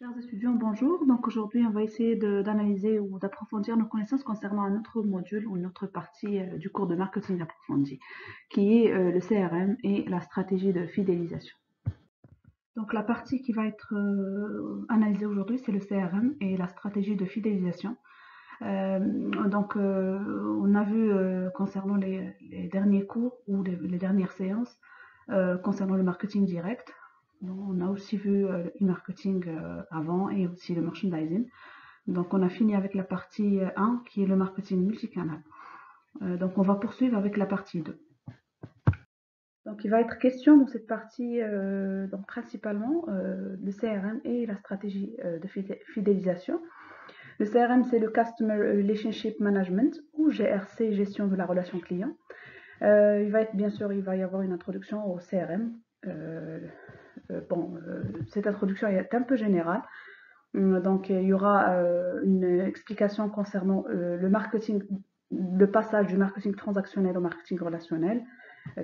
Chers étudiants, bonjour. Donc aujourd'hui, on va essayer d'analyser ou d'approfondir nos connaissances concernant un autre module ou une autre partie du cours de marketing approfondi, qui est le CRM et la stratégie de fidélisation. Donc la partie qui va être analysée aujourd'hui, c'est le CRM et la stratégie de fidélisation. On a vu concernant les derniers cours ou les dernières séances concernant le marketing direct. Donc, on a aussi vu le e-marketing avant et aussi le merchandising. Donc on a fini avec la partie 1 qui est le marketing multicanal. Donc on va poursuivre avec la partie 2. Donc il va être question dans cette partie donc principalement le CRM et la stratégie de fidélisation. Le CRM, c'est le Customer Relationship Management ou GRC, gestion de la relation client. Il va y avoir une introduction au CRM. Cette introduction est un peu générale. Donc, il y aura une explication concernant le marketing, le passage du marketing transactionnel au marketing relationnel,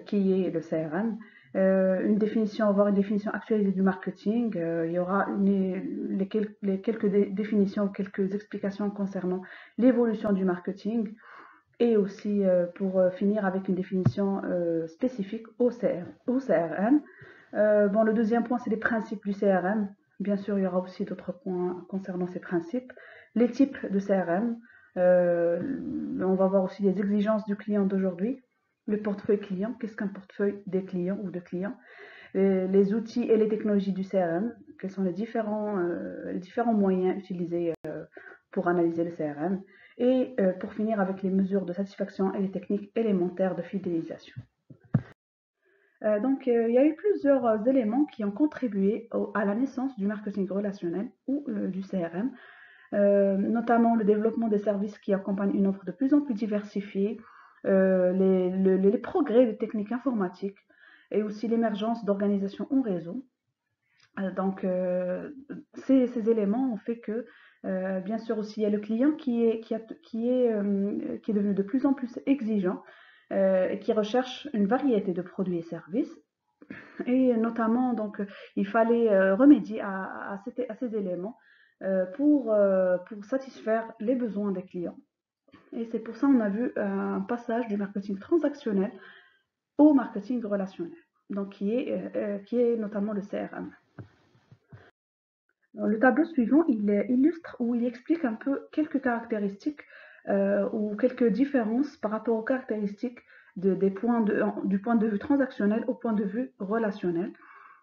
qui est le CRM. On va avoir une définition actualisée du marketing. Il y aura quelques définitions, quelques explications concernant l'évolution du marketing. Et aussi, pour finir avec une définition spécifique au CRM. Le deuxième point, c'est les principes du CRM. Bien sûr, il y aura aussi d'autres points concernant ces principes. Les types de CRM. On va voir aussi les exigences du client d'aujourd'hui. Le portefeuille client. Qu'est-ce qu'un portefeuille des clients ou de clients? Les outils et les technologies du CRM. Quels sont les différents moyens utilisés pour analyser le CRM? Et pour finir avec les mesures de satisfaction et les techniques élémentaires de fidélisation. Il y a eu plusieurs éléments qui ont contribué à la naissance du marketing relationnel ou du CRM, notamment le développement des services qui accompagnent une offre de plus en plus diversifiée, les progrès des techniques informatiques et aussi l'émergence d'organisations en réseau. Ces éléments ont fait que, bien sûr aussi, il y a le client qui est devenu de plus en plus exigeant et qui recherche une variété de produits et services. Et notamment, donc, il fallait remédier à ces éléments pour satisfaire les besoins des clients. Et c'est pour ça qu'on a vu un passage du marketing transactionnel au marketing relationnel, donc qui est notamment le CRM. Le tableau suivant, il illustre ou il explique un peu quelques caractéristiques ou quelques différences par rapport aux caractéristiques du point de vue transactionnel au point de vue relationnel.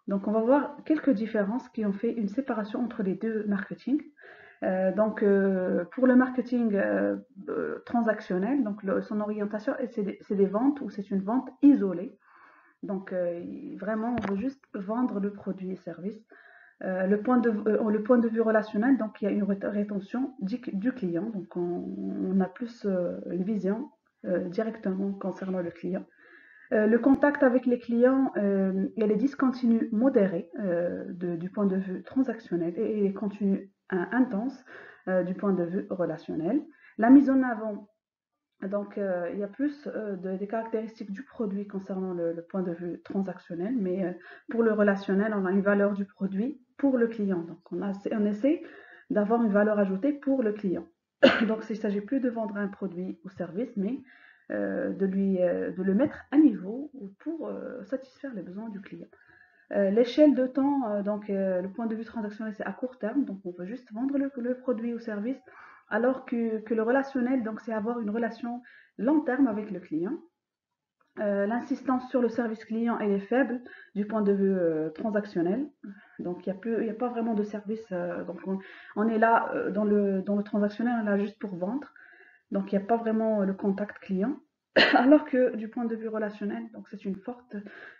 Donc, on va voir quelques différences qui ont fait une séparation entre les deux marketing. Pour le marketing transactionnel, donc son orientation, c'est des ventes ou c'est une vente isolée. Donc, vraiment, on veut juste vendre le produit et service. Le point de vue relationnel, donc il y a une rétention du client, donc on a plus une vision directement concernant le client. Le contact avec les clients, il est discontinu modéré du point de vue transactionnel et il est continu intense du point de vue relationnel. La mise en avant, donc il y a plus des caractéristiques du produit concernant le point de vue transactionnel, mais pour le relationnel, on a une valeur du produit pour le client. Donc on essaie d'avoir une valeur ajoutée pour le client. Donc il ne s'agit plus de vendre un produit ou service, mais de le mettre à niveau pour satisfaire les besoins du client. L'échelle de temps, le point de vue transactionnel, c'est à court terme, donc on veut juste vendre le produit ou service, alors que le relationnel, donc c'est avoir une relation long terme avec le client. L'insistance sur le service client, elle est faible du point de vue transactionnel. Donc, il n'y a pas vraiment de service. Donc, on est là dans le transactionnel, on est là juste pour vendre. Donc, il n'y a pas vraiment le contact client. Alors que du point de vue relationnel, donc c'est une forte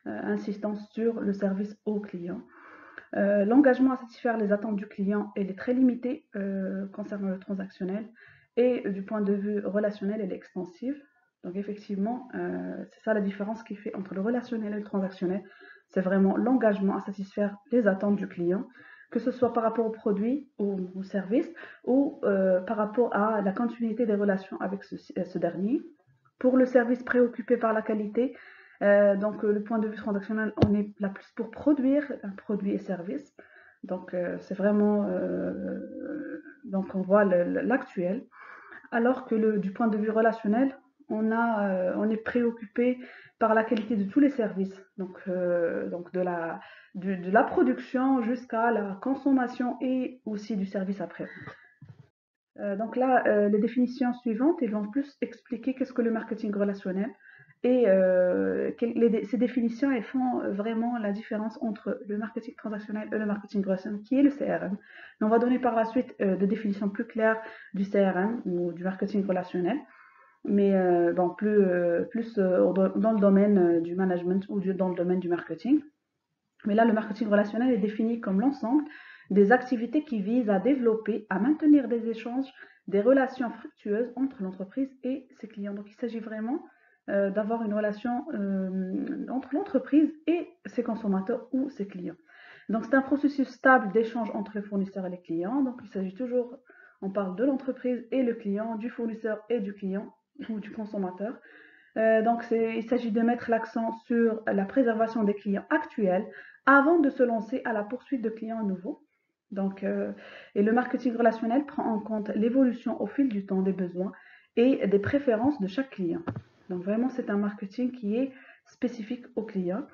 insistance sur le service au client. L'engagement à satisfaire les attentes du client, elle est très limitée concernant le transactionnel. Et du point de vue relationnel, elle est extensive. Donc effectivement, c'est ça la différence qui fait entre le relationnel et le transactionnel. C'est vraiment l'engagement à satisfaire les attentes du client, que ce soit par rapport au produit ou au service, ou par rapport à la continuité des relations avec ce dernier. Pour le service préoccupé par la qualité, le point de vue transactionnel, on est là plus pour produire un produit et service. Donc, c'est vraiment, donc on voit l'actuel. Alors que du point de vue relationnel, on est préoccupé par la qualité de tous les services, donc de la production jusqu'à la consommation et aussi du service après. Donc là, les définitions suivantes, elles vont plus expliquer qu'est-ce que le marketing relationnel et ces définitions, elles font vraiment la différence entre le marketing transactionnel et le marketing relationnel, qui est le CRM. Mais on va donner par la suite des définitions plus claires du CRM ou du marketing relationnel, mais bon, plus dans le domaine du management ou dans le domaine du marketing. Mais là, le marketing relationnel est défini comme l'ensemble des activités qui visent à développer, à maintenir des échanges, des relations fructueuses entre l'entreprise et ses clients. Donc, il s'agit vraiment d'avoir une relation entre l'entreprise et ses consommateurs ou ses clients. Donc, c'est un processus stable d'échange entre les fournisseurs et les clients. Donc, il s'agit toujours, on parle de l'entreprise et le client, du fournisseur et du client ou du consommateur. Donc, il s'agit de mettre l'accent sur la préservation des clients actuels avant de se lancer à la poursuite de clients nouveaux. Donc, et le marketing relationnel prend en compte l'évolution au fil du temps des besoins et des préférences de chaque client. Donc, vraiment, c'est un marketing qui est spécifique aux clients.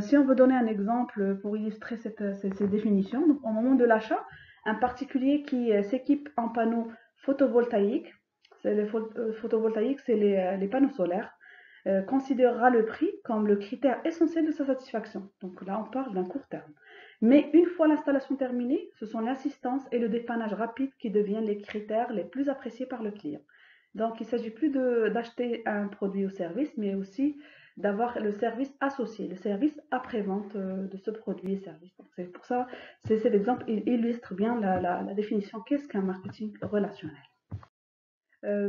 Si on veut donner un exemple pour illustrer ces définitions, donc au moment de l'achat, un particulier qui s'équipe en panneaux photovoltaïques, photovoltaïques, c'est les panneaux solaires, considérera le prix comme le critère essentiel de sa satisfaction. Donc là, on parle d'un court terme. Mais une fois l'installation terminée, ce sont l'assistance et le dépannage rapide qui deviennent les critères les plus appréciés par le client. Donc, il ne s'agit plus d'acheter un produit ou service, mais aussi d'avoir le service associé, le service après-vente de ce produit et service. C'est pour ça, c'est l'exemple, il illustre bien la définition qu'est-ce qu'un marketing relationnel.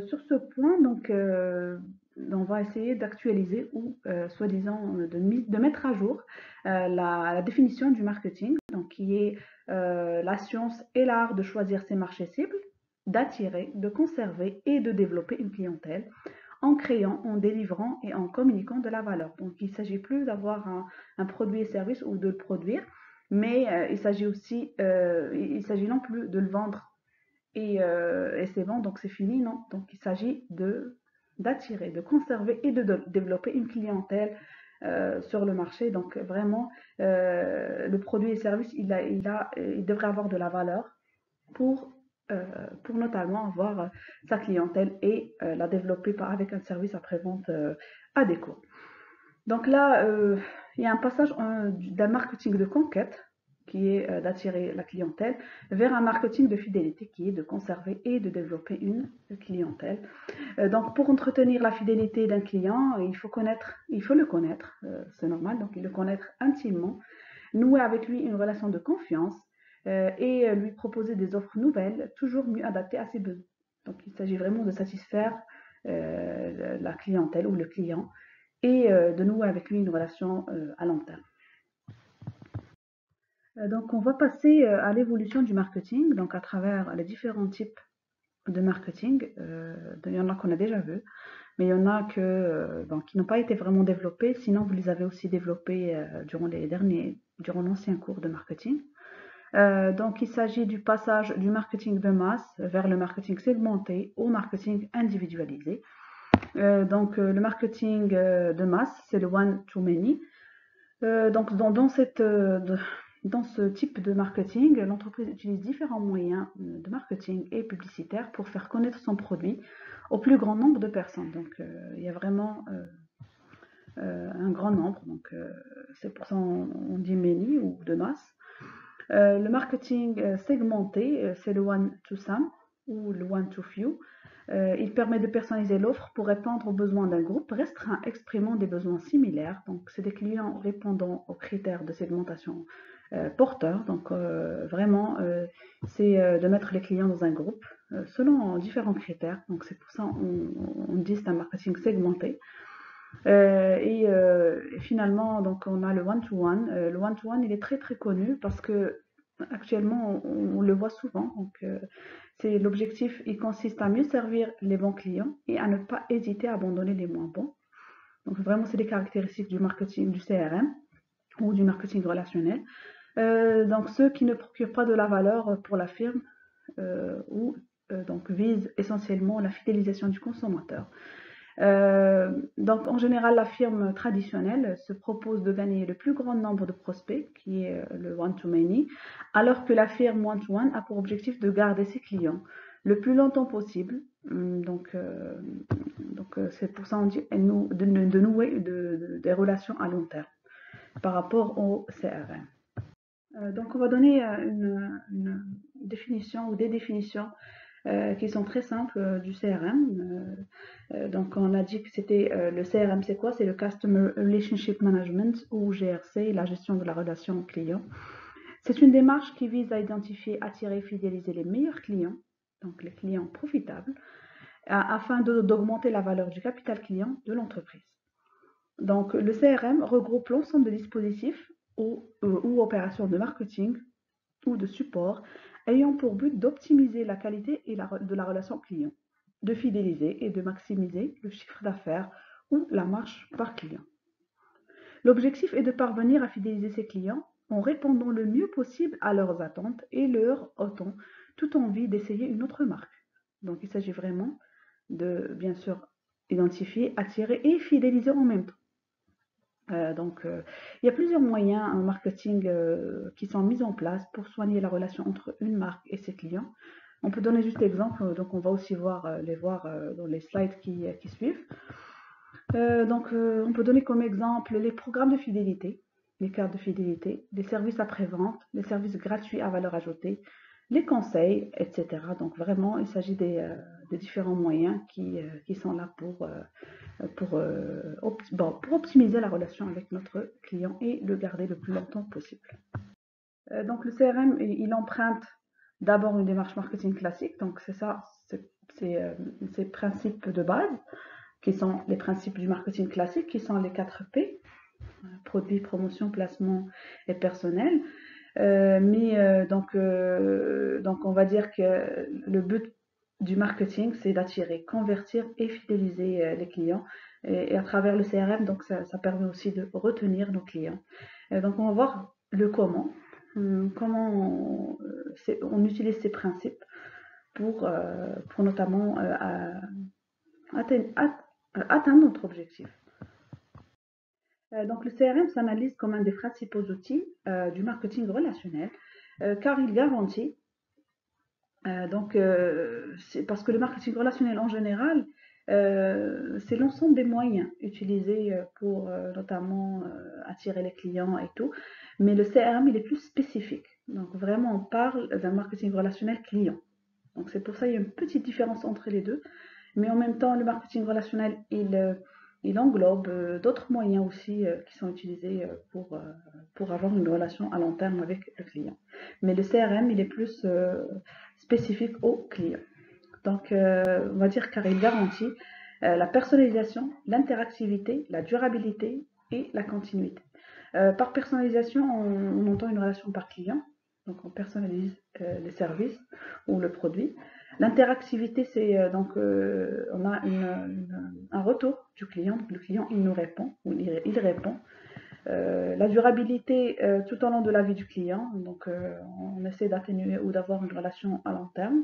Sur ce point, donc, on va essayer d'actualiser ou, soi-disant, de mettre à jour la définition du marketing, donc qui est la science et l'art de choisir ses marchés cibles, d'attirer, de conserver et de développer une clientèle en créant, en délivrant et en communiquant de la valeur. Donc, il ne s'agit plus d'avoir un produit et service ou de le produire, mais il s'agit aussi, il s'agit non plus de le vendre et c'est bon, donc c'est fini, non. Donc il s'agit d'attirer, de conserver et de développer une clientèle sur le marché. Donc vraiment, le produit et service, il devrait avoir de la valeur pour, pour notamment avoir sa clientèle et la développer avec un service après-vente adéquat. Donc là, il y a un passage d'un marketing de conquête qui est d'attirer la clientèle, vers un marketing de fidélité qui est de conserver et de développer une clientèle. Donc pour entretenir la fidélité d'un client, il faut le connaître, c'est normal, donc il le connaître intimement, nouer avec lui une relation de confiance et lui proposer des offres nouvelles, toujours mieux adaptées à ses besoins. Donc il s'agit vraiment de satisfaire la clientèle ou le client et de nouer avec lui une relation à long terme. Donc on va passer à l'évolution du marketing, donc à travers les différents types de marketing. Il y en a qu'on a déjà vu, mais il y en a qui n'ont pas été vraiment développés, sinon vous les avez aussi développés durant l'ancien cours de marketing. Donc il s'agit du passage du marketing de masse vers le marketing segmenté au marketing individualisé. Le marketing de masse, c'est le one-to-many. Donc dans ce type de marketing, l'entreprise utilise différents moyens de marketing et publicitaires pour faire connaître son produit au plus grand nombre de personnes. Donc il y a vraiment un grand nombre, donc c'est pour ça on dit many ou de masse. Le marketing segmenté, c'est le one-to-some ou le one-to-few. Il permet de personnaliser l'offre pour répondre aux besoins d'un groupe restreint exprimant des besoins similaires. Donc, c'est des clients répondant aux critères de segmentation porteurs. Donc, vraiment, c'est de mettre les clients dans un groupe selon différents critères. Donc, c'est pour ça on dit c'est un marketing segmenté. Et finalement, donc, on a le one-to-one. Le one-to-one, il est très très connu parce que actuellement, on le voit souvent. Donc, l'objectif, il consiste à mieux servir les bons clients et à ne pas hésiter à abandonner les moins bons. Donc, vraiment, c'est des caractéristiques du marketing, du CRM ou du marketing relationnel. Donc ceux qui ne procurent pas de la valeur pour la firme ou donc visent essentiellement la fidélisation du consommateur. Donc en général, la firme traditionnelle se propose de gagner le plus grand nombre de prospects, qui est le one-to-many, alors que la firme one-to-one a pour objectif de garder ses clients le plus longtemps possible. C'est pour ça qu'on dit de nouer des relations à long terme par rapport au CRM. Donc on va donner une définition ou des définitions qui sont très simples du CRM. Donc on a dit que c'était le CRM, c'est quoi? C'est le Customer Relationship Management ou GRC, la gestion de la relation client. C'est une démarche qui vise à identifier, attirer, fidéliser les meilleurs clients, donc les clients profitables, afin d'augmenter la valeur du capital client de l'entreprise. Donc le CRM regroupe l'ensemble des dispositifs ou opérations de marketing ou de support ayant pour but d'optimiser la qualité de la relation client, de fidéliser et de maximiser le chiffre d'affaires ou la marge par client. L'objectif est de parvenir à fidéliser ses clients en répondant le mieux possible à leurs attentes et leur ôtant toute envie d'essayer une autre marque. Donc il s'agit vraiment de, bien sûr, identifier, attirer et fidéliser en même temps. Il y a plusieurs moyens en marketing qui sont mis en place pour soigner la relation entre une marque et ses clients. On peut donner juste l'exemple, donc on va aussi les voir dans les slides qui suivent. On peut donner comme exemple les programmes de fidélité, les cartes de fidélité, les services après-vente, les services gratuits à valeur ajoutée, les conseils, etc. Donc vraiment, il s'agit des différents moyens qui sont là pour optimiser la relation avec notre client et le garder le plus longtemps possible. Donc le CRM, il emprunte d'abord une démarche marketing classique, donc c'est ça, ces principes de base, qui sont les principes du marketing classique, qui sont les 4 P, produit, promotion, placement et personnel. Donc on va dire que le but du marketing, c'est d'attirer, convertir et fidéliser les clients. Et à travers le CRM, donc ça permet aussi de retenir nos clients. Donc on va voir le comment on utilise ces principes pour notamment atteindre notre objectif. Donc le CRM s'analyse comme un des principaux outils du marketing relationnel car il garantit, c'est parce que le marketing relationnel en général, c'est l'ensemble des moyens utilisés pour notamment attirer les clients et tout, mais le CRM il est plus spécifique. Donc vraiment on parle d'un marketing relationnel client. Donc c'est pour ça qu'il y a une petite différence entre les deux, mais en même temps le marketing relationnel il englobe d'autres moyens aussi qui sont utilisés pour avoir une relation à long terme avec le client. Mais le CRM, il est plus spécifique au client. Donc, on va dire car il garantit la personnalisation, l'interactivité, la durabilité et la continuité. Par personnalisation, on entend une relation par client. Donc, on personnalise les services ou le produit. L'interactivité, c'est on a un retour du client. Le client, il nous répond ou il répond. La durabilité tout au long de la vie du client. Donc, on essaie d'atténuer ou d'avoir une relation à long terme.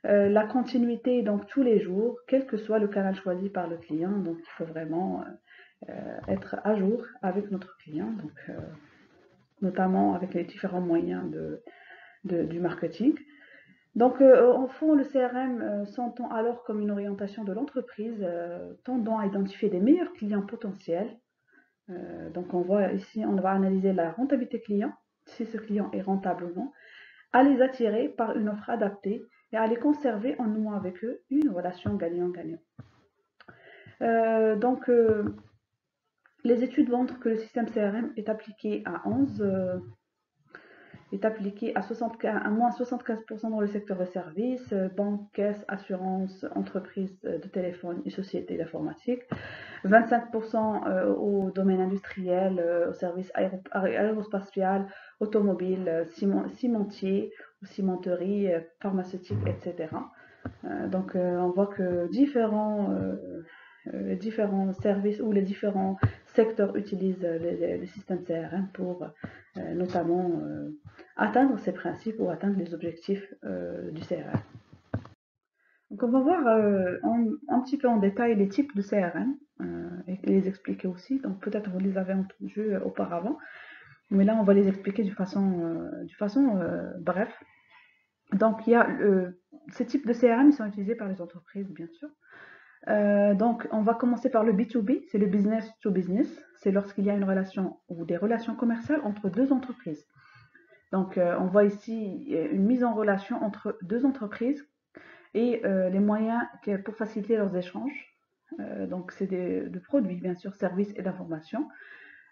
La continuité, donc tous les jours, quel que soit le canal choisi par le client. Donc, il faut vraiment être à jour avec notre client. Donc, notamment avec les différents moyens du marketing. Donc, au fond, le CRM s'entend alors comme une orientation de l'entreprise tendant à identifier des meilleurs clients potentiels. Donc, on voit ici, on va analyser la rentabilité client, si ce client est rentable ou non, à les attirer par une offre adaptée et à les conserver en nouant avec eux une relation gagnant-gagnant. Les études montrent que le système CRM est appliqué à 11 est appliqué à moins 75% dans le secteur de services, banque, caisse, assurance, entreprise de téléphone et sociétés d'informatique, 25% au domaine industriel, au service aérospatial, automobile, cimentier, cimenterie, pharmaceutique, etc. On voit que différents services ou les différents secteurs utilisent les systèmes CRM pour notamment atteindre ces principes ou atteindre les objectifs du CRM. Donc on va voir un petit peu en détail les types de CRM et les expliquer aussi. Donc peut-être vous les avez entendus auparavant, mais là on va les expliquer de façon bref. Donc il y a ces types de CRM, ils sont utilisés par les entreprises bien sûr. Donc on va commencer par le B2B, c'est le business to business. C'est lorsqu'il y a une relation ou des relations commerciales entre deux entreprises. Donc on voit ici une mise en relation entre deux entreprises et les moyens pour faciliter leurs échanges. Donc c'est de produits, bien sûr, services et d'informations.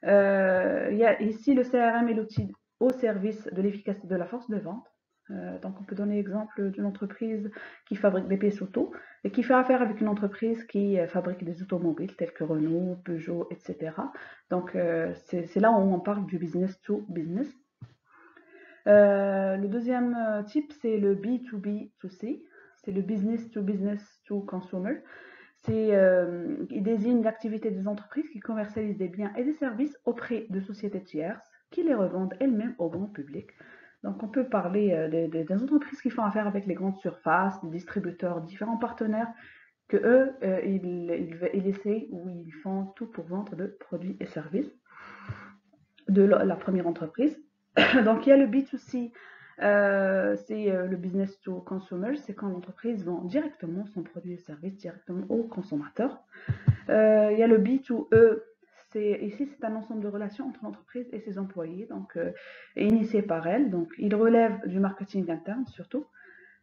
Il y a ici le CRM est l'outil au service de l'efficacité de la force de vente. Donc on peut donner l'exemple d'une entreprise qui fabrique des pièces auto et qui fait affaire avec une entreprise qui fabrique des automobiles telles que Renault, Peugeot, etc. Donc c'est là où on parle du business to business. Le deuxième type, c'est le B2B2C, c'est le business to consumer. Il désigne l'activité des entreprises qui commercialisent des biens et des services auprès de sociétés tierces qui les revendent elles-mêmes au grand public. Donc on peut parler des entreprises qui font affaire avec les grandes surfaces, des distributeurs, différents partenaires, que eux, ils essayent ou ils font tout pour vendre de produits et services de la première entreprise. Donc il y a le B2C, c'est le business to consumer, c'est quand l'entreprise vend directement son produit et service directement au consommateur. Il y a le B2E, ici c'est un ensemble de relations entre l'entreprise et ses employés, donc initié par elle, donc il relève du marketing interne surtout.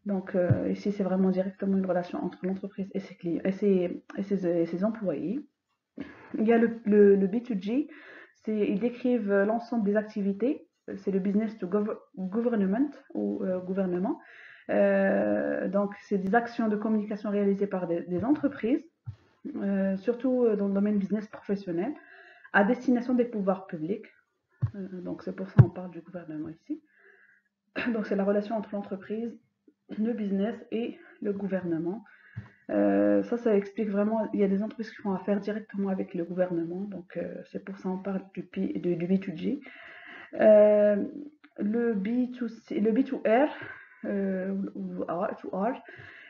Donc ici c'est vraiment directement une relation entre l'entreprise et ses clients et ses employés. Il y a le B2G, ils décrivent l'ensemble des activités, c'est le business to government ou gouvernement. Donc c'est des actions de communication réalisées par des entreprises, surtout dans le domaine business professionnel, à destination des pouvoirs publics. Donc c'est pour ça qu'on parle du gouvernement ici. Donc c'est la relation entre l'entreprise, le business et le gouvernement. Ça explique vraiment, il y a des entreprises qui font affaire directement avec le gouvernement, donc c'est pour ça qu'on parle du B2G. Le B2C, le B2R, ou R2R,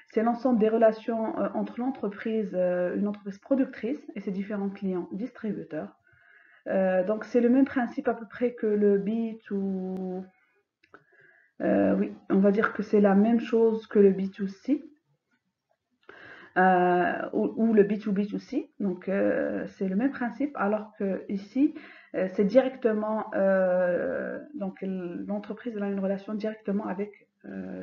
c'est l'ensemble des relations entre l'entreprise, une entreprise productrice et ses différents clients distributeurs. Donc c'est le même principe à peu près que le B2... oui, on va dire que c'est la même chose que le B2C. Ou le B2B2C, donc c'est le même principe, alors que ici c'est directement, donc l'entreprise a une relation directement avec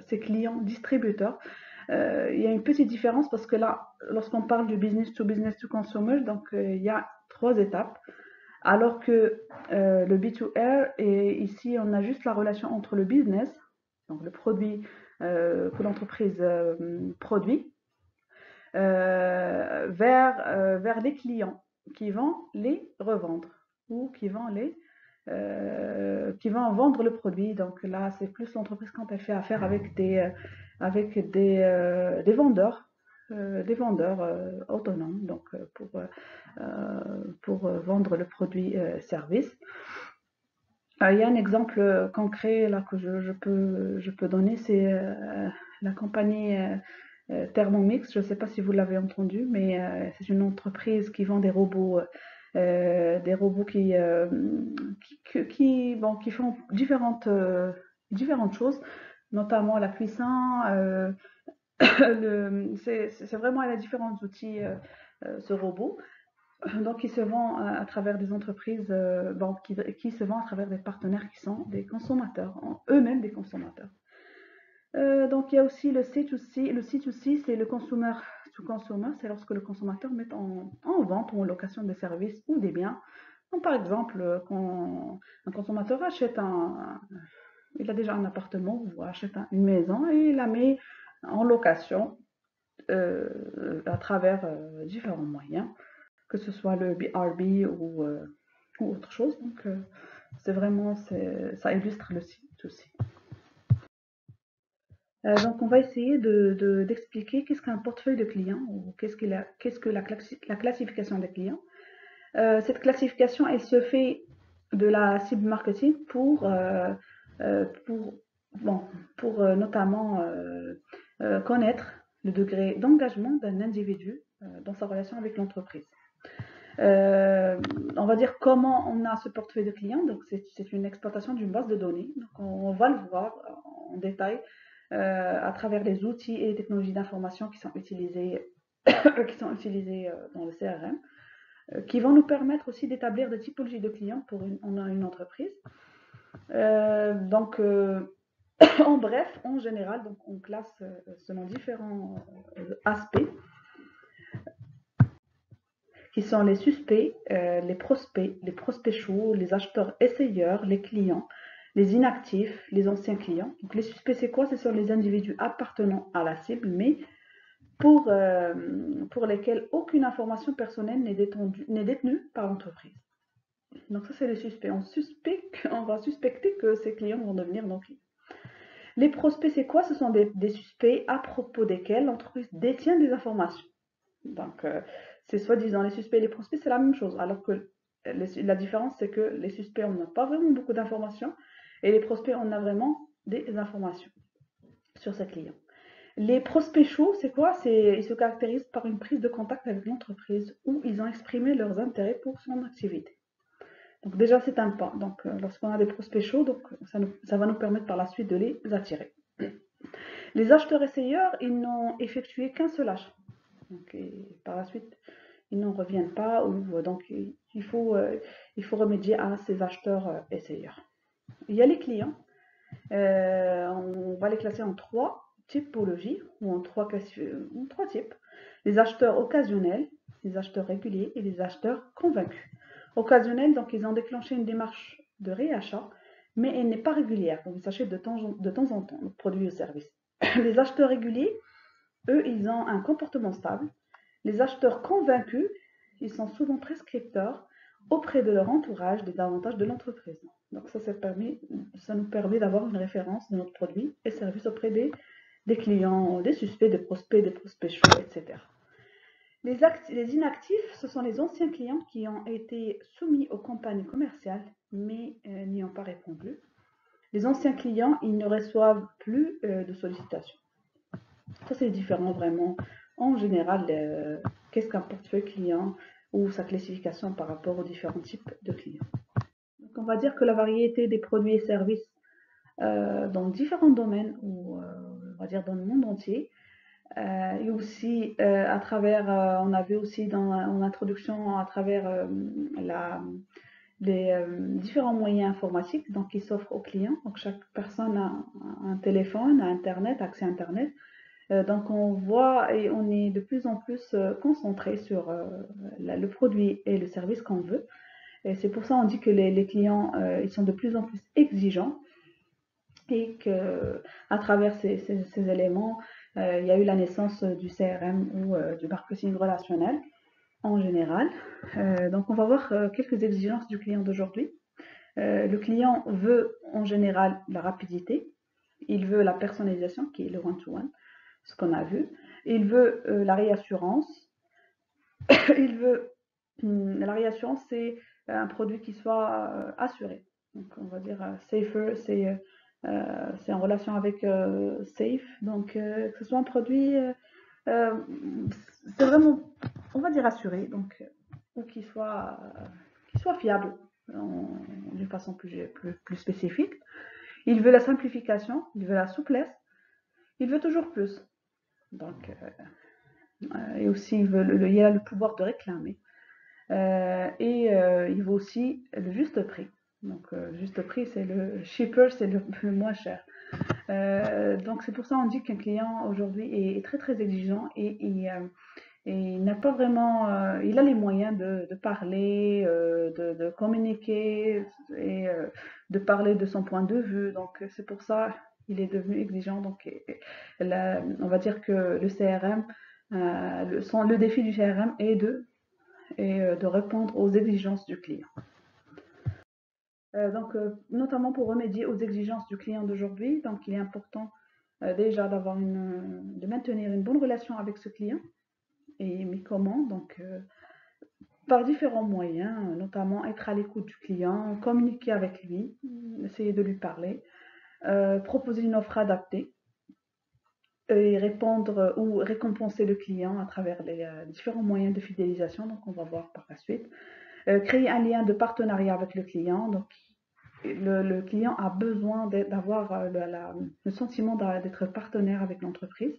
ses clients distributeurs. Il y a une petite différence parce que là, lorsqu'on parle du business to consumer, donc il y a 3 étapes, alors que le B2R, et ici on a juste la relation entre le business, donc le produit que l'entreprise produit, vers les clients qui vont les revendre ou qui vont vendre le produit. Donc là, c'est plus l'entreprise quand elle fait affaire avec des vendeurs, autonomes, donc pour vendre le produit service. Il y a un exemple concret là que je peux donner, c'est la compagnie Thermomix. Je ne sais pas si vous l'avez entendu, mais c'est une entreprise qui vend des robots qui font différentes choses, notamment la cuisson. C'est vraiment, elle a différents outils, ce robot. Donc, il se vend à travers des entreprises, qui se vend à travers des partenaires qui sont des consommateurs, eux-mêmes des consommateurs. Donc, il y a aussi le C2C. Le C2C, c'est le consumer to consumer, c'est lorsque le consommateur met en vente ou en location des services ou des biens. Donc, par exemple, quand un consommateur il a déjà un appartement ou achète une maison et il la met en location à travers différents moyens, que ce soit le BRB ou autre chose. Donc, ça illustre le C2C. Donc, on va essayer d'expliquer qu'est-ce qu'un portefeuille de clients ou qu'est-ce que la classification des clients. Cette classification, elle se fait de la cible marketing pour, bon, pour notamment connaître le degré d'engagement d'un individu dans sa relation avec l'entreprise. On va dire comment on a ce portefeuille de clients. Donc, c'est une exploitation d'une base de données. Donc, on va le voir en détail à travers les outils et les technologies d'information qui sont utilisées, dans le CRM, qui vont nous permettre aussi d'établir des typologies de clients pour une entreprise. Donc, en bref, en général, donc on classe selon différents aspects qui sont les suspects, les prospects chauds, les acheteurs essayeurs, les clients, les inactifs, les anciens clients. Donc les suspects, c'est quoi? Ce sont les individus appartenant à la cible, mais pour lesquels aucune information personnelle n'est détenue par l'entreprise. Donc ça, c'est les suspects. On va suspecter que ces clients vont devenir nos clients. Les prospects, c'est quoi? Ce sont des suspects à propos desquels l'entreprise détient des informations. Donc, c'est soi-disant les suspects et les prospects, c'est la même chose. Alors que la différence, c'est que les suspects, on n'a pas vraiment beaucoup d'informations et les prospects, on a vraiment des informations sur ces clients. Les prospects chauds, c'est quoi? Ils se caractérisent par une prise de contact avec l'entreprise où ils ont exprimé leurs intérêts pour son activité. Donc déjà, c'est un pas. Donc, lorsqu'on a des prospects chauds, donc, ça va nous permettre par la suite de les attirer. Les acheteurs essayeurs, ils n'ont effectué qu'un seul achat. Donc, par la suite, ils n'en reviennent pas. Donc, il faut remédier à ces acheteurs essayeurs. Il y a les clients. On va les classer en 3 typologies ou en 3 types. Les acheteurs occasionnels, les acheteurs réguliers et les acheteurs convaincus. Occasionnels, donc ils ont déclenché une démarche de réachat, mais elle n'est pas régulière. Donc, ils s'achètent de temps en temps le produit ou service. Les acheteurs réguliers, eux, ils ont un comportement stable. Les acheteurs convaincus, ils sont souvent prescripteurs auprès de leur entourage des avantages de l'entreprise. Donc ça nous permet d'avoir une référence de notre produit et service auprès des clients, des suspects, des prospects chauds, etc. Les inactifs, ce sont les anciens clients qui ont été soumis aux campagnes commerciales, mais n'y ont pas répondu. Les anciens clients, ils ne reçoivent plus de sollicitations. Ça, c'est différent vraiment. En général, qu'est-ce qu'un portefeuille client ou sa classification par rapport aux différents types de clients. Donc, on va dire que la variété des produits et services dans différents domaines, ou on va dire dans le monde entier, et aussi à travers, on a vu aussi en introduction, à travers les différents moyens informatiques donc, qui s'offrent aux clients. Donc chaque personne a un téléphone, a Internet, accès à Internet. Donc on voit et on est de plus en plus concentré sur le produit et le service qu'on veut. Et c'est pour ça qu'on dit que les clients ils sont de plus en plus exigeants et qu'à travers ces éléments, il y a eu la naissance du CRM ou du marketing relationnel en général. Donc on va voir quelques exigences du client d'aujourd'hui. Le client veut en général la rapidité, il veut la personnalisation qui est le one-to-one, ce qu'on a vu, il veut la réassurance, il veut la réassurance, c'est un produit qui soit assuré. Donc on va dire safer, c'est en relation avec safe, donc que ce soit un produit, c'est vraiment, on va dire assuré, donc ou qui soit fiable d'une façon plus spécifique. Il veut la simplification, il veut la souplesse, il veut toujours plus. Donc, et aussi, il y a le pouvoir de réclamer. Il veut aussi le juste prix. Donc, le juste prix, c'est le cheaper, c'est le moins cher. Donc, c'est pour ça qu'on dit qu'un client aujourd'hui est très très exigeant et il n'a pas vraiment, il a les moyens de parler, de communiquer et de parler de son point de vue. Donc, c'est pour ça qu'il est devenu exigeant. Donc, on va dire que le CRM, le défi du CRM est de répondre aux exigences du client. Donc, notamment pour remédier aux exigences du client d'aujourd'hui, donc il est important déjà de maintenir une bonne relation avec ce client. Mais comment? Donc, par différents moyens, notamment être à l'écoute du client, communiquer avec lui, essayer de lui parler, proposer une offre adaptée et répondre ou récompenser le client à travers les différents moyens de fidélisation, donc on va voir par la suite. Créer un lien de partenariat avec le client, donc le client a besoin d'avoir le sentiment d'être partenaire avec l'entreprise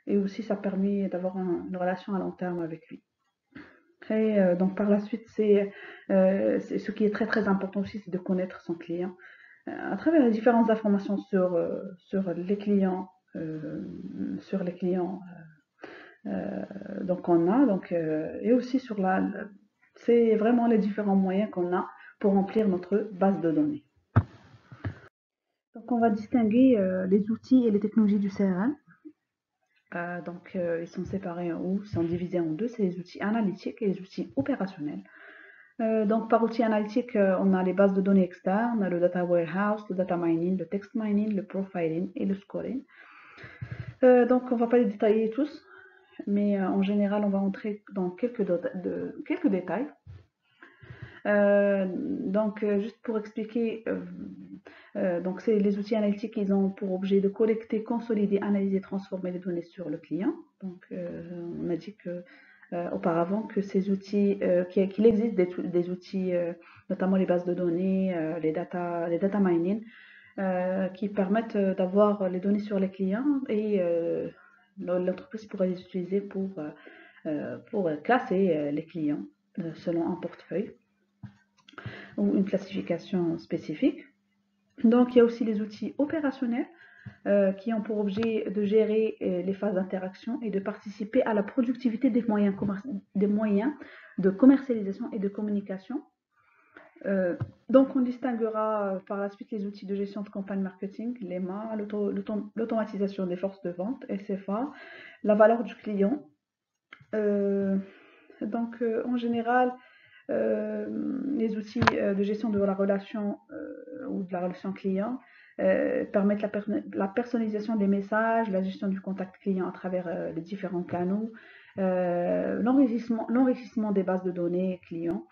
et aussi ça permet d'avoir une relation à long terme avec lui. Après, donc par la suite, c'est ce qui est très très important aussi, c'est de connaître son client. À travers les différentes informations sur les clients, euh, sur les clients donc qu'on a, et aussi sur c'est vraiment les différents moyens qu'on a pour remplir notre base de données. Donc on va distinguer les outils et les technologies du CRM. Ils sont séparés ou sont divisés en deux, c'est les outils analytiques et les outils opérationnels. Donc, par outil analytique, on a les bases de données externes, le data warehouse, le data mining, le text mining, le profiling et le scoring. Donc, on ne va pas les détailler tous, mais en général, on va entrer dans quelques détails. Juste pour expliquer, donc c'est les outils analytiques, ils ont pour objet de collecter, consolider, analyser, transformer les données sur le client. Donc, on a dit que auparavant que ces outils, qu'il existe des outils, notamment les bases de données, les data mining, qui permettent d'avoir les données sur les clients et l'entreprise pourrait les utiliser pour classer les clients selon un portefeuille ou une classification spécifique. Donc, il y a aussi les outils opérationnels qui ont pour objet de gérer les phases d'interaction et de participer à la productivité des moyens de commercialisation et de communication. Donc, on distinguera par la suite les outils de gestion de campagne marketing, l'EMA, l'automatisation des forces de vente, SFA, la valeur du client. En général, les outils de gestion de la relation ou de la relation client permettent la personnalisation des messages, la gestion du contact client à travers les différents canaux, l'enrichissement des bases de données clients.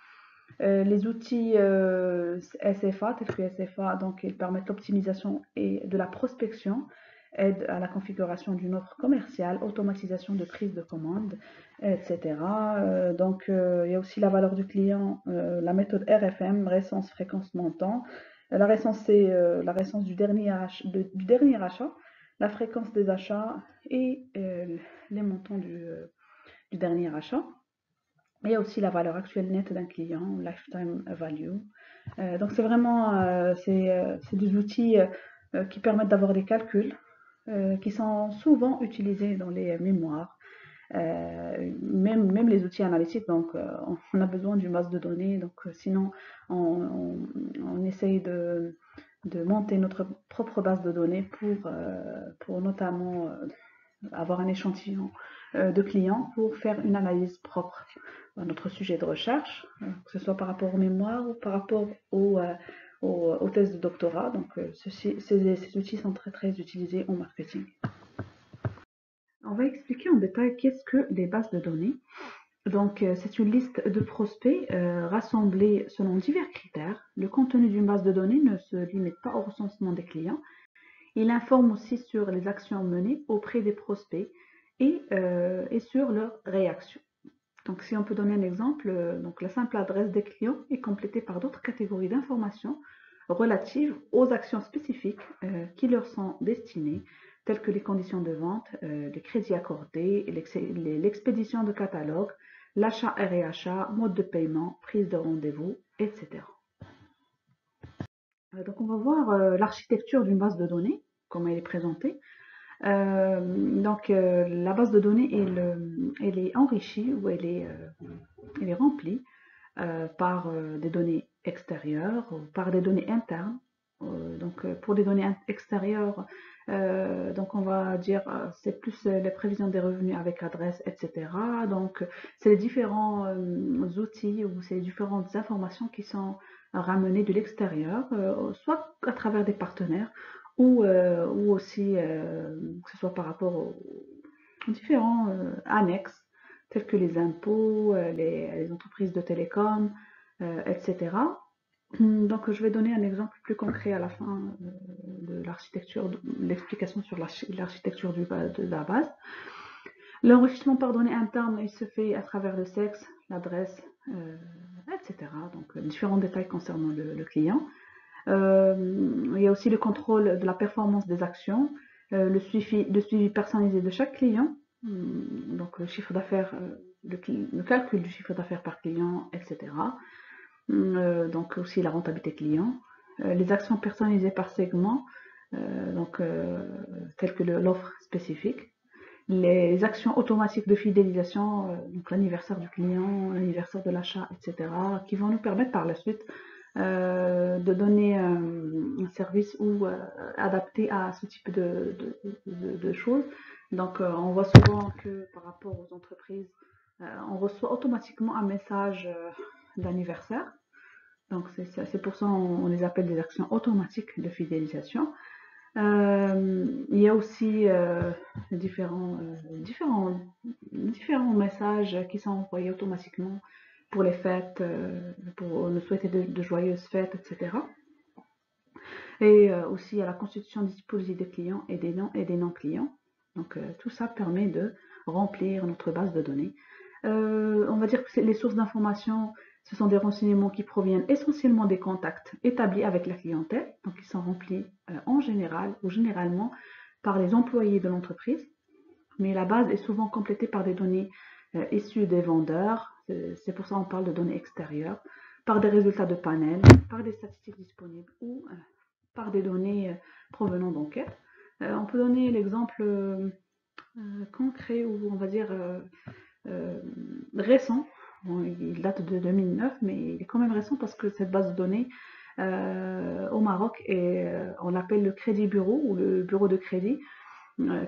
Les outils SFA, tels que SFA, donc ils permettent l'optimisation et de la prospection, aide à la configuration d'une offre commerciale, automatisation de prise de commande, etc. Il y a aussi la valeur du client, la méthode RFM, récence, fréquence, montant. La récence, c'est la récence du dernier achat, la fréquence des achats et les montants du dernier achat. Il y a aussi la valeur actuelle nette d'un client, lifetime value. Donc c'est vraiment c'est des outils qui permettent d'avoir des calculs qui sont souvent utilisés dans les mémoires, même les outils analytiques. Donc on a besoin d'une base de données. Donc sinon on essaye de monter notre propre base de données pour notamment avoir un échantillon de clients pour faire une analyse propre à notre sujet de recherche, que ce soit par rapport aux mémoires ou par rapport aux thèses de doctorat. Donc, ces outils sont très très utilisés en marketing. On va expliquer en détail qu'est-ce que les bases de données. Donc, c'est une liste de prospects rassemblés selon divers critères. Le contenu d'une base de données ne se limite pas au recensement des clients. Il informe aussi sur les actions menées auprès des prospects et sur leurs réactions. Donc, si on peut donner un exemple, donc la simple adresse des clients est complétée par d'autres catégories d'informations relatives aux actions spécifiques qui leur sont destinées, telles que les conditions de vente, les crédits accordés, l'expédition de catalogue, l'achat et réachat, mode de paiement, prise de rendez-vous, etc. Donc, on va voir l'architecture d'une base de données, comment elle est présentée. La base de données, elle est enrichie ou elle est remplie par des données extérieures ou par des données internes. Pour les données extérieures, on va dire c'est plus les prévisions des revenus avec adresse, etc. Donc, c'est les différents outils ou c'est les différentes informations qui sont ramenées de l'extérieur, soit à travers des partenaires ou aussi que ce soit par rapport aux différents annexes tels que les impôts, les entreprises de télécom, etc. Donc, je vais donner un exemple plus concret à la fin de l'architecture, l'explication sur l'architecture de la base. L'enrichissement par données internes, il se fait à travers le sexe, l'adresse, etc. Donc, différents détails concernant le client. Il y a aussi le contrôle de la performance des actions, le suivi personnalisé de chaque client, donc le chiffre d'affaires, le calcul du chiffre d'affaires par client, etc. Donc aussi la rentabilité client, les actions personnalisées par segment, telles que l'offre spécifique, les actions automatiques de fidélisation, donc l'anniversaire du client, l'anniversaire de l'achat, etc., qui vont nous permettre par la suite de donner un service ou adapté à ce type de choses. Donc, on voit souvent que par rapport aux entreprises, on reçoit automatiquement un message d'anniversaire. Donc, c'est pour ça qu'on les appelle des actions automatiques de fidélisation. Il y a aussi différents messages qui sont envoyés automatiquement pour les fêtes, pour nous souhaiter de joyeuses fêtes, etc. Et aussi à la constitution des typologies des clients et des non-clients. Donc tout ça permet de remplir notre base de données. On va dire que les sources d'information, ce sont des renseignements qui proviennent essentiellement des contacts établis avec la clientèle, donc ils sont remplis en général ou généralement par les employés de l'entreprise, mais la base est souvent complétée par des données issues des vendeurs, c'est pour ça qu'on parle de données extérieures, par des résultats de panel, par des statistiques disponibles ou par des données provenant d'enquêtes. On peut donner l'exemple concret ou on va dire récent. Bon, il date de 2009, mais il est quand même récent parce que cette base de données au Maroc, on l'appelle le crédit bureau ou le bureau de crédit,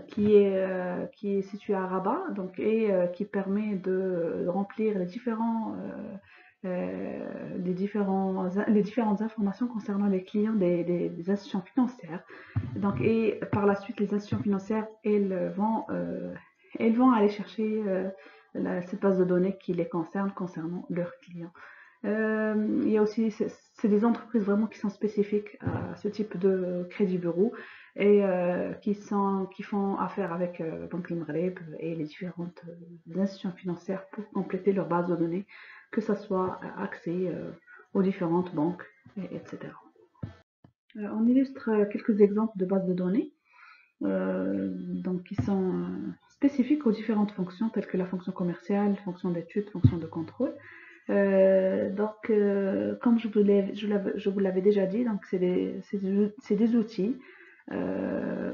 qui est situé à Rabat, donc, et qui permet de remplir les différentes informations concernant les clients des institutions financières. Donc, et par la suite, les institutions financières, elles vont aller chercher cette base de données qui les concerne concernant leurs clients. Il y a aussi, c'est des entreprises vraiment qui sont spécifiques à ce type de crédit bureau et qui font affaire avec Banque El Maghreb et les différentes institutions financières pour compléter leur base de données, que ce soit accès aux différentes banques, etc. On illustre quelques exemples de bases de données donc qui sont spécifiques aux différentes fonctions telles que la fonction commerciale, fonction d'étude, fonction de contrôle. Comme je vous l'avais déjà dit, donc c'est des outils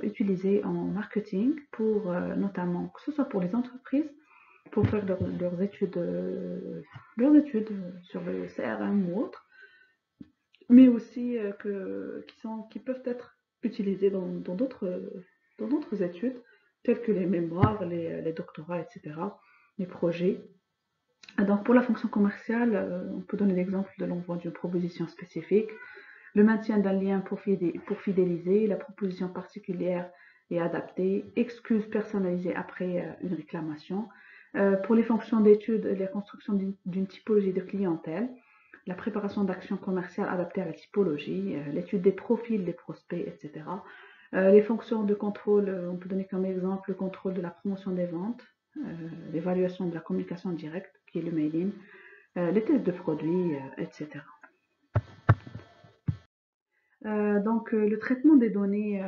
utilisés en marketing pour notamment, que ce soit pour les entreprises, pour faire leurs études sur le CRM ou autre, mais aussi qui peuvent être utilisés dans d'autres études, telles que les mémoires, les doctorats, etc., les projets. Donc pour la fonction commerciale, on peut donner l'exemple de l'envoi d'une proposition spécifique, le maintien d'un lien pour fidéliser, la proposition particulière et adaptée, excuses personnalisées après une réclamation. Pour les fonctions d'études, la construction d'une typologie de clientèle, la préparation d'actions commerciales adaptées à la typologie, l'étude des profils des prospects, etc. Les fonctions de contrôle, on peut donner comme exemple le contrôle de la promotion des ventes, l'évaluation de la communication directe, qui est le mailing, les tests de produits, etc. Donc, le traitement des données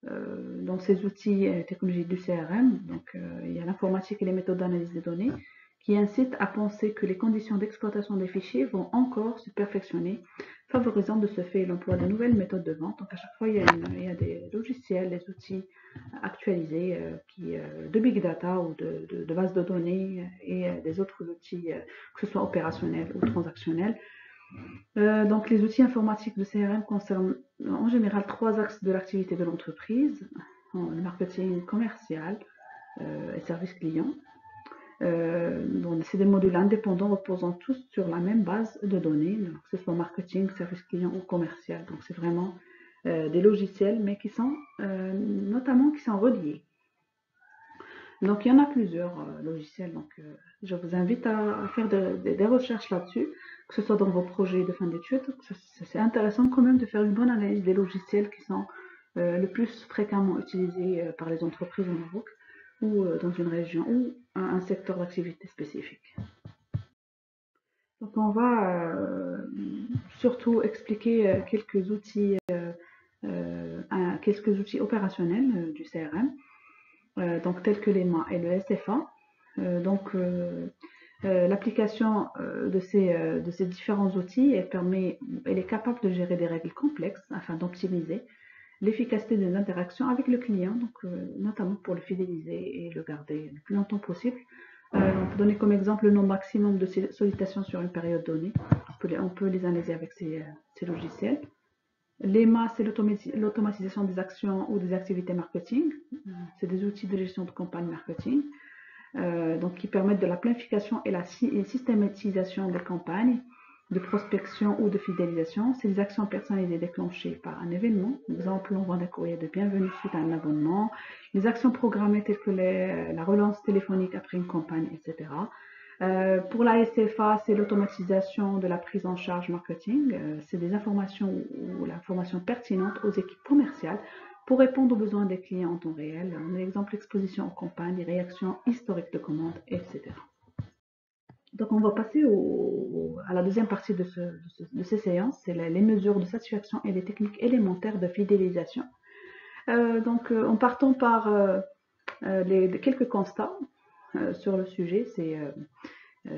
dans ces outils technologiques du CRM, donc il y a l'informatique et les méthodes d'analyse des données qui incitent à penser que les conditions d'exploitation des fichiers vont encore se perfectionner, favorisant de ce fait l'emploi de nouvelles méthodes de vente. Donc à chaque fois, il y a des logiciels, des outils actualisés de big data ou de bases de données et des autres outils, que ce soit opérationnels ou transactionnels. Donc les outils informatiques de CRM concernent en général 3 axes de l'activité de l'entreprise, le marketing commercial et service client. Donc c'est des modules indépendants reposant tous sur la même base de données, donc que ce soit marketing, service client ou commercial. Donc c'est vraiment des logiciels, mais qui sont notamment qui sont reliés. Donc, il y en a plusieurs logiciels. Donc, je vous invite à faire des recherches là-dessus, que ce soit dans vos projets de fin d'études. C'est intéressant quand même de faire une bonne analyse des logiciels qui sont le plus fréquemment utilisés par les entreprises au Maroc ou dans une région ou un secteur d'activité spécifique. Donc, on va surtout expliquer quelques outils opérationnels du CRM, donc tels que l'EMA et le SFA. L'application de ces différents outils, elle est capable de gérer des règles complexes afin d'optimiser l'efficacité des interactions avec le client, donc, notamment pour le fidéliser et le garder le plus longtemps possible. On peut donner comme exemple le nombre maximum de sollicitations sur une période donnée. On peut les analyser avec ces logiciels. L'EMA, c'est l'automatisation des actions ou des activités marketing. C'est des outils de gestion de campagne marketing, donc qui permettent de la planification et la systématisation des campagnes de prospection ou de fidélisation. C'est des actions personnalisées déclenchées par un événement. Par exemple, l'envoi d'un courrier de bienvenue suite à un abonnement, les actions programmées telles que la relance téléphonique après une campagne, etc. Pour la SFA, c'est l'automatisation de la prise en charge marketing. C'est des informations ou l'information pertinente aux équipes commerciales pour répondre aux besoins des clients en temps réel. Un exemple, exposition aux campagnes, réactions historiques de commandes, etc. Donc, on va passer à la deuxième partie de ces séances, c'est les mesures de satisfaction et les techniques élémentaires de fidélisation. En partant par quelques constats sur le sujet, c'est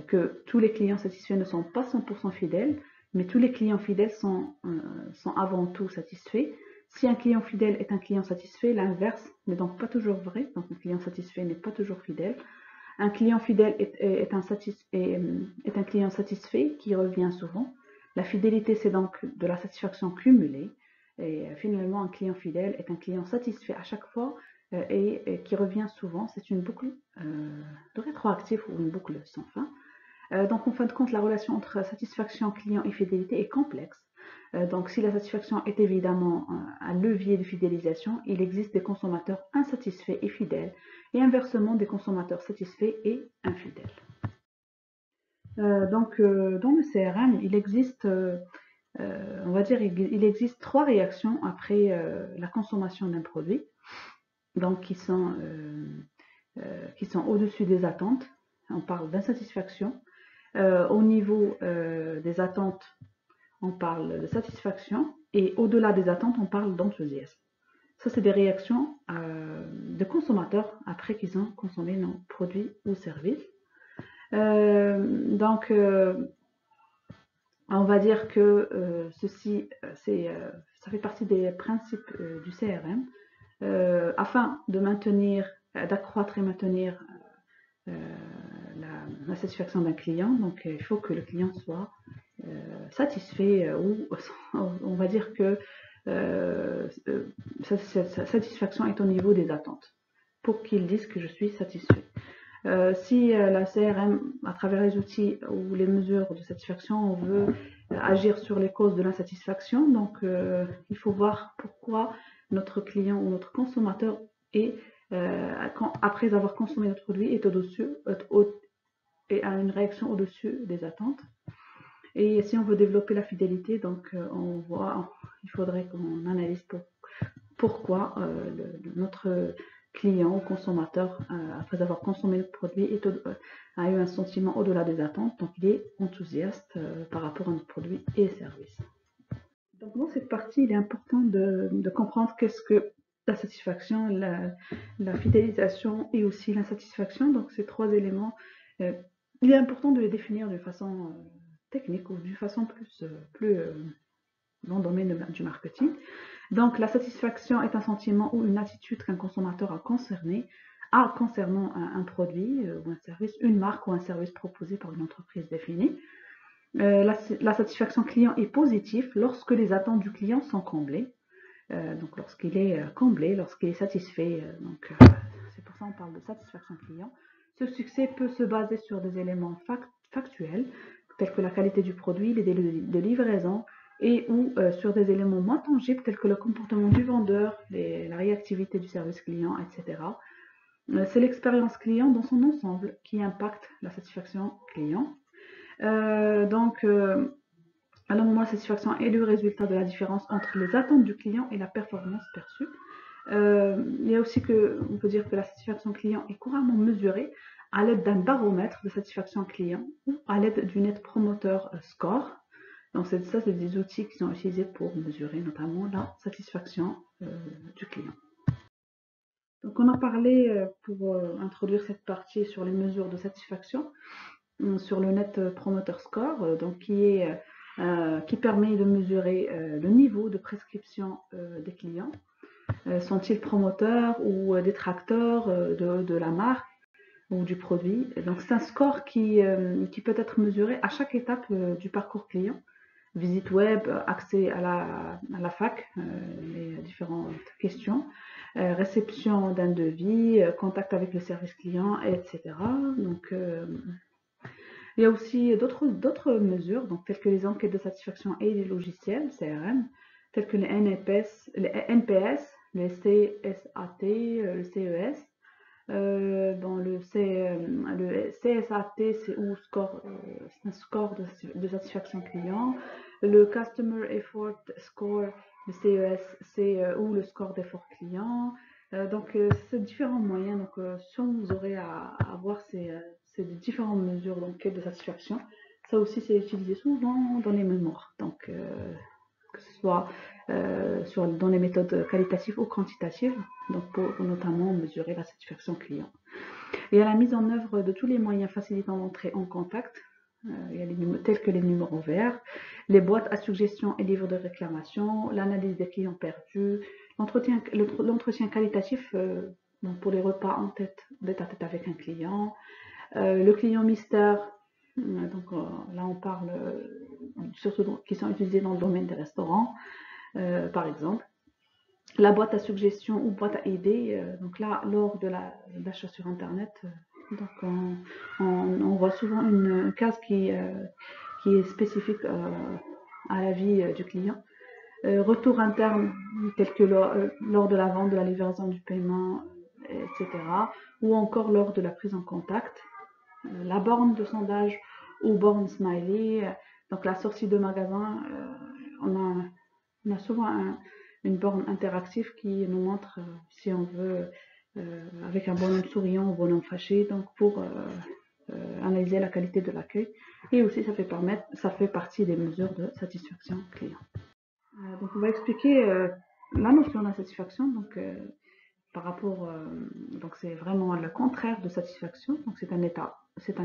que tous les clients satisfaits ne sont pas 100% fidèles, mais tous les clients fidèles sont avant tout satisfaits. Si un client fidèle est un client satisfait, l'inverse n'est donc pas toujours vrai. Donc, un client satisfait n'est pas toujours fidèle. Un client fidèle est un client satisfait qui revient souvent. La fidélité, c'est donc de la satisfaction cumulée. Et finalement, un client fidèle est un client satisfait à chaque fois et qui revient souvent. C'est une boucle de rétroactif ou une boucle sans fin. Donc, en fin de compte, la relation entre satisfaction client et fidélité est complexe. Donc, si la satisfaction est évidemment un levier de fidélisation, il existe des consommateurs insatisfaits et fidèles, et inversement des consommateurs satisfaits et infidèles. Dans le CRM, il existe, on va dire, il existe 3 réactions après la consommation d'un produit, donc qui sont au-dessus des attentes. On parle d'insatisfaction. Au niveau des attentes, on parle de satisfaction, et au-delà des attentes, on parle d'enthousiasme. Ça, c'est des réactions de consommateurs après qu'ils ont consommé nos produits ou services. On va dire que ceci, ça fait partie des principes du CRM afin d'accroître et maintenir la satisfaction d'un client. Donc, il faut que le client soit satisfait ou on va dire que cette satisfaction est au niveau des attentes pour qu'il dise que je suis satisfait. Si la CRM, à travers les outils ou les mesures de satisfaction, on veut agir sur les causes de l'insatisfaction, donc il faut voir pourquoi notre client ou notre consommateur après avoir consommé notre produit, est au-dessus et a une réaction au-dessus des attentes. Et si on veut développer la fidélité, donc il faudrait qu'on analyse pourquoi notre client ou consommateur, après avoir consommé le produit, a eu un sentiment au-delà des attentes, donc il est enthousiaste par rapport à notre produit et service. Donc dans cette partie, il est important de comprendre qu'est-ce que la satisfaction, la fidélisation et aussi l'insatisfaction. Donc ces 3 éléments, il est important de les définir d'une façon technique ou d'une façon plus dans le domaine du marketing. Donc, la satisfaction est un sentiment ou une attitude qu'un consommateur a concernant un produit ou un service, une marque ou un service proposé par une entreprise définie. La satisfaction client est positive lorsque les attentes du client sont comblées. Donc, lorsqu'il est comblé, lorsqu'il est satisfait. C'est pour ça qu'on parle de satisfaction client. Ce succès peut se baser sur des éléments factuels, tels que la qualité du produit, les délais de livraison, ou sur des éléments moins tangibles tels que le comportement du vendeur, la réactivité du service client, etc. C'est l'expérience client dans son ensemble qui impacte la satisfaction client. Donc, alors moi, la satisfaction est le résultat de la différence entre les attentes du client et la performance perçue. Il y a aussi on peut dire que la satisfaction client est couramment mesurée à l'aide d'un baromètre de satisfaction client ou à l'aide du Net Promoter Score. Donc ça, c'est des outils qui sont utilisés pour mesurer notamment la satisfaction du client. Donc on a parlé pour introduire cette partie sur les mesures de satisfaction sur le Net Promoter Score, donc qui permet de mesurer le niveau de prescription des clients. Sont-ils promoteurs ou détracteurs de la marque ou du produit? Donc c'est un score qui peut être mesuré à chaque étape du parcours client. Visite web, accès à la fac, les différentes questions, réception d'un devis, contact avec le service client, etc. Donc, il y a aussi d'autres mesures, donc, telles que les enquêtes de satisfaction et les logiciels CRM, tels que les NPS, les CSAT, le CES. Bon, le CSAT, c'est un score de satisfaction client. Le Customer Effort Score, le CES, c'est ou le score d'effort client. Donc, c'est différents moyens. Donc, si vous aurez à voir ces différentes mesures d'enquête de satisfaction, ça aussi, c'est utilisé souvent dans les mémoires. Donc, que ce soit dans les méthodes qualitatives ou quantitatives, donc pour notamment mesurer la satisfaction client. Et à la mise en œuvre de tous les moyens facilitant l'entrée en contact, il y a tels que les numéros verts, les boîtes à suggestions et livres de réclamation, l'analyse des clients perdus, l'entretien qualitatif pour les repas en tête à tête avec un client, le client mystère, donc là on parle surtout qui sont utilisés dans le domaine des restaurants, par exemple. La boîte à suggestions ou boîte à idées, donc là, lors de l'achat sur Internet, donc on voit souvent une case qui est spécifique à la vie du client. Retour interne, tel que lors de la vente, de la livraison du paiement, etc. Ou encore lors de la prise en contact. La borne de sondage ou borne smiley, donc la sortie de magasin, on a souvent une borne interactive qui nous montre si on veut, avec un bonhomme souriant ou bonhomme fâché, donc pour analyser la qualité de l'accueil. Et aussi, ça fait partie des mesures de satisfaction client. Donc, on va expliquer la notion d'insatisfaction. Donc, par rapport, donc c'est vraiment le contraire de satisfaction. Donc, c'est un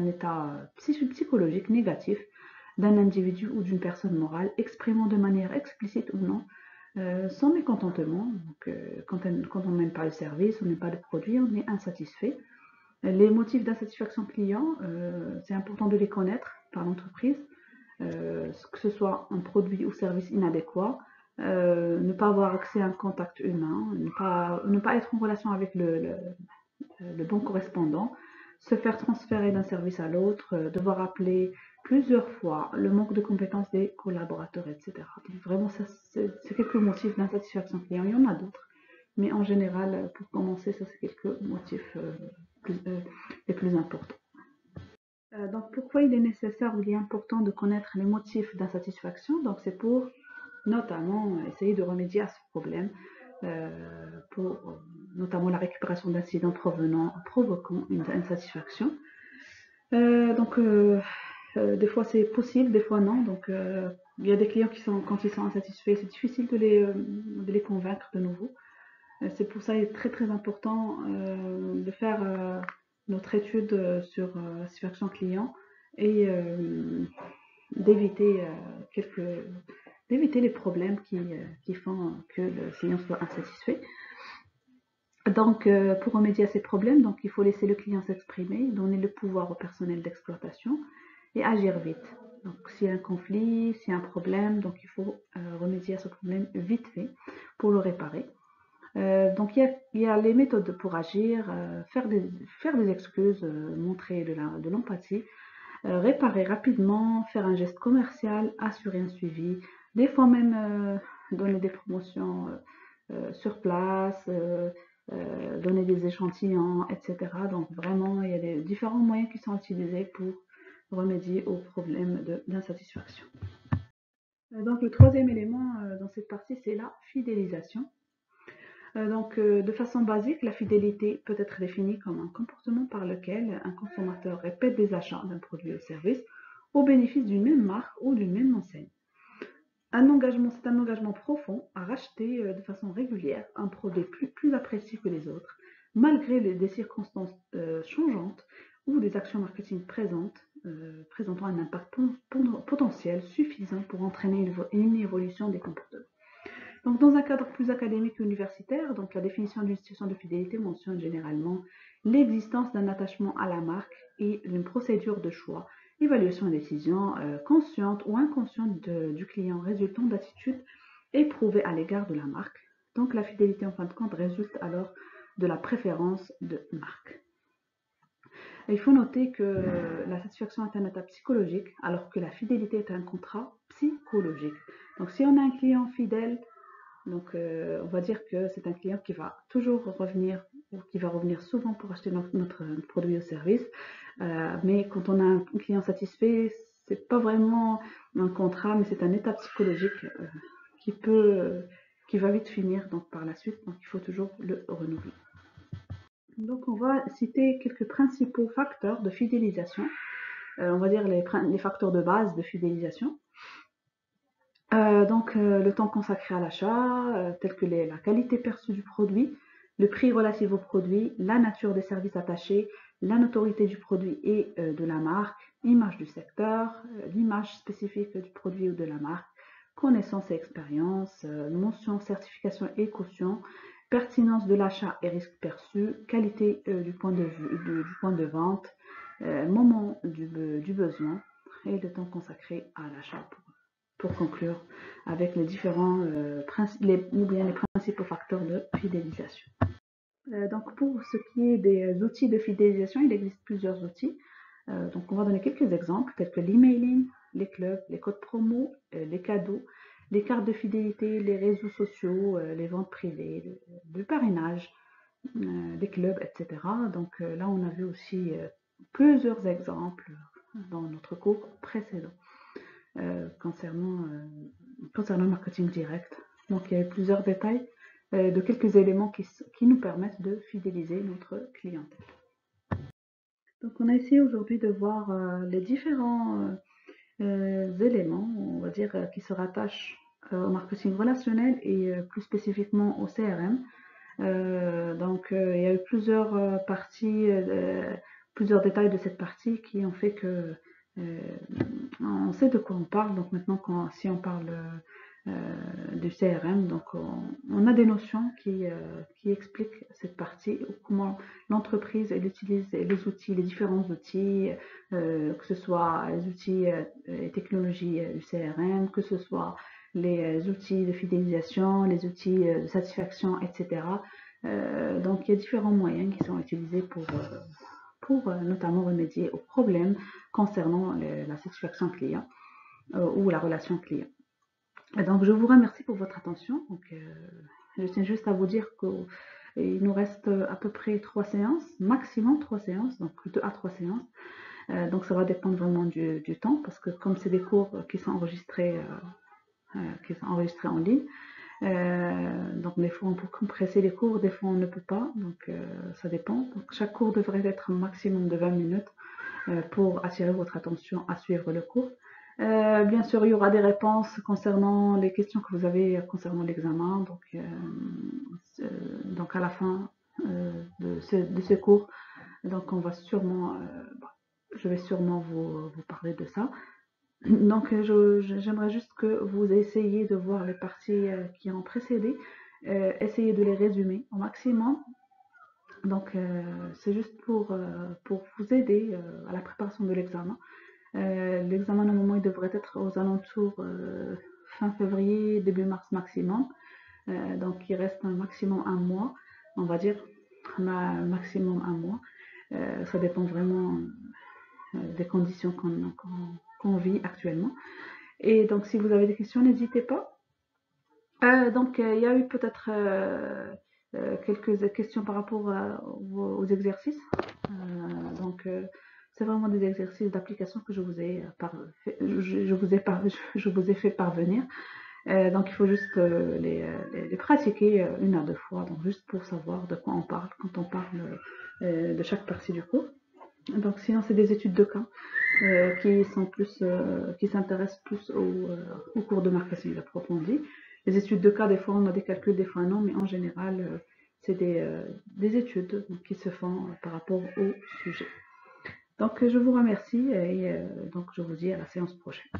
état psychologique négatif d'un individu ou d'une personne morale exprimant de manière explicite ou non son mécontentement. Donc, quand on n'aime pas le service, on n'aime pas le produit, on est insatisfait. Les motifs d'insatisfaction client, c'est important de les connaître par l'entreprise, que ce soit un produit ou service inadéquat, ne pas avoir accès à un contact humain, ne pas être en relation avec le bon correspondant, se faire transférer d'un service à l'autre, devoir appeler plusieurs fois, le manque de compétences des collaborateurs, etc. Donc vraiment, ça, c'est quelques motifs d'insatisfaction client. Il y en a d'autres, mais en général, pour commencer, ça c'est quelques motifs les plus importants. Donc pourquoi il est nécessaire ou il est important de connaître les motifs d'insatisfaction? Donc c'est pour notamment essayer de remédier à ce problème, pour notamment la récupération d'incidents provoquant une insatisfaction. Donc des fois c'est possible, des fois non. Donc il y a des clients quand ils sont insatisfaits, c'est difficile de les convaincre de nouveau. C'est pour ça qu'il est très très important de faire notre étude sur la satisfaction client et d'éviter les problèmes qui font que le client soit insatisfait. Donc, pour remédier à ces problèmes, donc, il faut laisser le client s'exprimer, donner le pouvoir au personnel d'exploitation et agir vite. Donc, s'il y a un conflit, s'il y a un problème, donc il faut remédier à ce problème vite fait pour le réparer. Donc, il y a les méthodes pour agir, faire des excuses, montrer de l'empathie, réparer rapidement, faire un geste commercial, assurer un suivi, des fois même donner des promotions sur place, donner des échantillons, etc. Donc vraiment, il y a des différents moyens qui sont utilisés pour remédier aux problèmes d'insatisfaction. Donc le troisième élément dans cette partie, c'est la fidélisation. De façon basique, la fidélité peut être définie comme un comportement par lequel un consommateur répète des achats d'un produit ou service au bénéfice d'une même marque ou d'une même enseigne. C'est un engagement profond à racheter de façon régulière un produit plus apprécié que les autres, malgré des circonstances changeantes ou des actions marketing présentant un impact potentiel suffisant pour entraîner une évolution des comportements. Donc, dans un cadre plus académique et universitaire, donc la définition d'une situation de fidélité mentionne généralement l'existence d'un attachement à la marque et d'une procédure de choix, évaluation et décision consciente ou inconsciente du client résultant d'attitudes éprouvées à l'égard de la marque. Donc, la fidélité, en fin de compte, résulte alors de la préférence de marque. Il faut noter que la satisfaction est un état psychologique, alors que la fidélité est un contrat psychologique. Donc, si on a un client fidèle, on va dire que c'est un client qui va toujours revenir ou qui va revenir souvent pour acheter notre produit ou service. Mais quand on a un client satisfait, c'est pas vraiment un contrat, mais c'est un état psychologique qui va vite finir donc par la suite. Donc il faut toujours le renouveler. Donc on va citer quelques principaux facteurs de fidélisation. On va dire les facteurs de base de fidélisation. Le temps consacré à l'achat, tel que la qualité perçue du produit, le prix relatif au produit, la nature des services attachés, la notoriété du produit et de la marque, l'image du secteur, l'image spécifique du produit ou de la marque, connaissance et expérience, mention, certification et caution, pertinence de l'achat et risque perçu, qualité du point de vente, moment du besoin et le temps consacré à l'achat pour conclure avec les différents les principaux facteurs de fidélisation. Donc pour ce qui est des outils de fidélisation, il existe plusieurs outils. Donc on va donner quelques exemples tels que l'emailing, les clubs, les codes promo, les cadeaux, les cartes de fidélité, les réseaux sociaux, les ventes privées, le parrainage, des clubs, etc. Donc là on a vu aussi plusieurs exemples dans notre cours précédent. Concernant le marketing direct. Donc il y a eu plusieurs détails de quelques éléments qui nous permettent de fidéliser notre clientèle. Donc on a essayé aujourd'hui de voir les différents éléments, on va dire, qui se rattachent au marketing relationnel et plus spécifiquement au CRM. Il y a eu plusieurs parties, plusieurs détails de cette partie qui ont fait que on sait de quoi on parle. Donc maintenant, si on parle du CRM, donc on a des notions qui expliquent cette partie, comment l'entreprise elle utilise les outils, les différents outils, que ce soit les outils et technologies du CRM, que ce soit les outils de fidélisation, les outils de satisfaction, etc. Donc il y a différents moyens qui sont utilisés pour notamment remédier aux problèmes concernant la satisfaction client ou la relation client. Et donc je vous remercie pour votre attention. Je tiens juste à vous dire qu'il nous reste à peu près 3 séances, maximum 3 séances, donc 2 à 3 séances. Donc ça va dépendre vraiment du temps, parce que comme c'est des cours qui sont enregistrés en ligne, donc des fois on peut compresser les cours, des fois on ne peut pas, donc ça dépend. Donc, chaque cours devrait être un maximum de 20 minutes pour attirer votre attention à suivre le cours. Bien sûr, il y aura des réponses concernant les questions que vous avez concernant l'examen. Donc à la fin de ce cours, donc on va sûrement, je vais sûrement vous parler de ça. Donc j'aimerais juste que vous essayiez de voir les parties qui ont précédé, essayez de les résumer au maximum. Donc c'est juste pour vous aider à la préparation de l'examen. L'examen normalement il devrait être aux alentours fin février, début mars maximum. Donc il reste un maximum un mois, on va dire maximum un mois. Ça dépend vraiment des conditions qu'on vit actuellement. Et donc si vous avez des questions, n'hésitez pas. Il y a eu peut-être quelques questions par rapport aux exercices. C'est vraiment des exercices d'application que je vous ai, je vous ai fait parvenir. Donc, il faut juste les pratiquer une à deux fois, donc juste pour savoir de quoi on parle quand on parle de chaque partie du cours. Donc, sinon, c'est des études de cas qui s'intéressent plus au cours de marketing approfondi. Les études de cas, des fois, on a des calculs, des fois non, mais en général, c'est des études qui se font par rapport au sujet. Donc, je vous remercie et donc je vous dis à la séance prochaine.